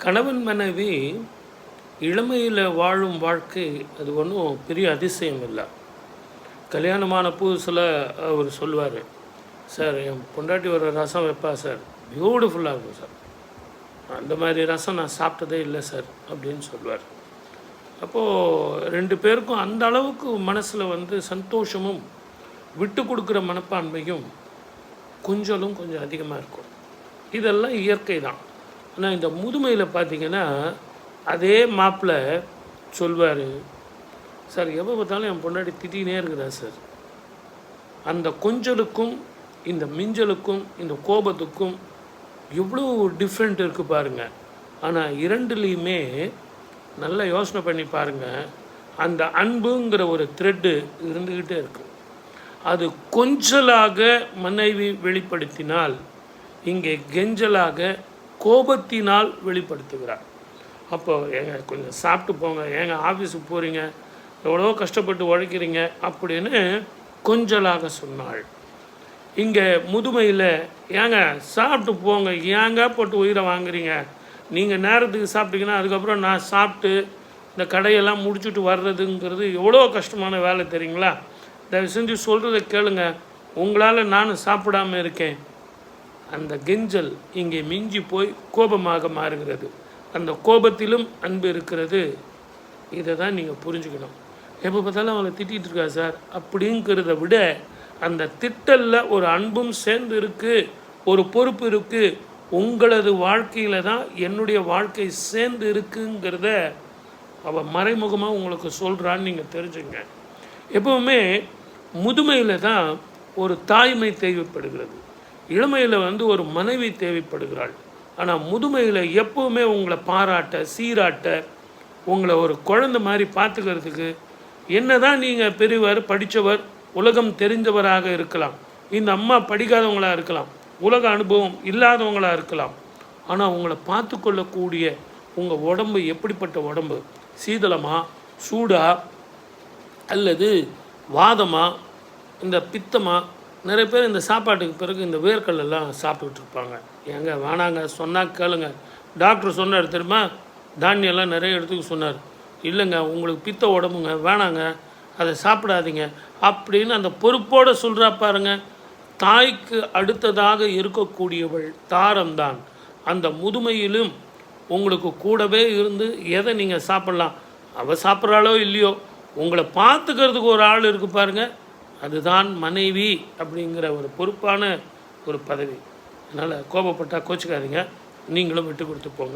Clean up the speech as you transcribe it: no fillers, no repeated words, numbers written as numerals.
கணவன் மனைவி இளமையில் வாழும் வாழ்க்கை அது ஒன்றும் பெரிய அதிசயம் இல்லை. கல்யாணமான புதுசில் அவர் சொல்லுவார், சார் என் பொண்டாட்டி ஒரு ரசம் வைப்பா சார், பியூட்டிஃபுல்லாக இருக்கும் சார், அந்த மாதிரி ரசம் நான் சாப்பிட்டதே இல்லை சார் அப்படின்னு சொல்லுவார். அப்போது ரெண்டு பேருக்கும் அந்த அளவுக்கு மனசில் சந்தோஷமும் விட்டு கொடுக்குற மனப்பான்மையும் கொஞ்சம் அதிகமாக இருக்கும். இதெல்லாம் இயற்கை தான். ஆனால் இந்த முதுமையில் பார்த்திங்கன்னா அதே மாப்பிள்ளை சொல்வார், சார் எப்போ பார்த்தாலும் என் பொண்டாட்டி திட்டினே இருக்குதா சார். அந்த கொஞ்சலுக்கும் இந்த மிஞ்சலுக்கும் இந்த கோபத்துக்கும் எவ்வளோ டிஃப்ரெண்ட் இருக்குது பாருங்கள். ஆனால் இரண்டுலேயுமே நல்லா யோசனை பண்ணி பாருங்கள், அந்த அன்புங்கிற ஒரு த்ரெட்டு இருந்துக்கிட்டே இருக்குது. அது கொஞ்சலாக மனைவி வெளிப்படுத்தினால், இங்கே கெஞ்சலாக கோபத்தினால் வெளிப்படுத்துகிறார். அப்போ ஏங்க கொஞ்சம் சாப்பிட்டு போங்க, ஏங்க ஆஃபீஸுக்கு போகிறீங்க, எவ்வளோ கஷ்டப்பட்டு உழைக்கிறீங்க அப்படின்னு கொஞ்சலாக சொன்னாள். இங்கே முதுமையில் ஏங்க சாப்பிட்டு போங்க, ஏங்க போட்டு உயிரை வாங்குறீங்க, நீங்கள் நேரத்துக்கு சாப்பிட்டீங்கன்னா அதுக்கப்புறம் நான் சாப்பிட்டு இந்த கடையெல்லாம் முடிச்சுட்டு வர்றதுங்கிறது எவ்வளோ கஷ்டமான வேலை தெரியுங்களா. தயவு செஞ்சு சொல்கிறத கேளுங்க, உங்களால் நானும் சாப்பிடாமல் இருக்கேன். அந்த கெஞ்சல் இங்கே மிஞ்சி போய் கோபமாக மாறுகிறது. அந்த கோபத்திலும் அன்பு இருக்கிறது. இதை தான் நீங்கள் புரிஞ்சுக்கணும். எப்போ பார்த்தாலும் அவளை திட்டிகிட்டு இருக்கா சார் அப்படிங்கிறத விட, அந்த திட்டலில் ஒரு அன்பும் சேர்ந்து இருக்குது, ஒரு பொறுப்பு இருக்குது. உங்களது வாழ்க்கையில் தான் என்னுடைய வாழ்க்கை சேர்ந்து இருக்குங்கிறத அவள் மறைமுகமாக உங்களுக்கு சொல்கிறான்னு நீங்கள் தெரிஞ்சுங்க. எப்போவுமே முதுமையில் தான் ஒரு தாய்மை தேவைப்படுகிறது, இளமையில் ஒரு மனைவி தேவைப்படுகிறாள். ஆனால் முதுமையில் எப்போவுமே உங்களை பாராட்ட சீராட்ட, உங்களை ஒரு குழந்தை மாதிரி பார்த்துக்கிறதுக்கு, என்ன தான் நீங்கள் பெரியவர் படித்தவர் உலகம் தெரிந்தவராக இருக்கலாம், இந்த அம்மா படிக்காதவங்களாக இருக்கலாம், உலக அனுபவம் இல்லாதவங்களாக இருக்கலாம், ஆனால் உங்களை பார்த்து கொள்ளக்கூடிய உங்கள் உடம்பு எப்படிப்பட்ட உடம்பு, சீதளமா சூடா அல்லது வாதமா இந்த பித்தமா. நிறைய பேர் இந்த சாப்பாட்டுக்கு பிறகு இந்த வேர்க்கல்லாம் சாப்பிட்டுட்டு இருப்பாங்க. ஏங்க வேணாங்க, சொன்னால் கேளுங்க. டாக்டர் சொன்னார் தெரியுமா, தானியெல்லாம் நிறைய இடத்துக்கு சொன்னார், இல்லைங்க உங்களுக்கு பித்த உடம்புங்க, வேணாங்க அதை சாப்பிடாதீங்க அப்படின்னு அந்த பொறுப்போடு சொல்கிறா பாருங்க. தாய்க்கு அடுத்ததாக இருக்கக்கூடியவள் தாரம்தான். அந்த முதுமையிலும் உங்களுக்கு கூடவே இருந்து எதை நீங்கள் சாப்பிட்லாம், அவள் சாப்பிட்றாளோ இல்லையோ, உங்களை பார்த்துக்கிறதுக்கு ஒரு ஆள் இருக்குது பாருங்கள், அதுதான் மனைவி அப்படிங்கிற ஒரு பொறுப்பான ஒரு பதவி. அதனால் கோபப்பட்டால் கோச்சிக்காதீங்க, நீங்களும் விட்டு கொடுத்து போங்க.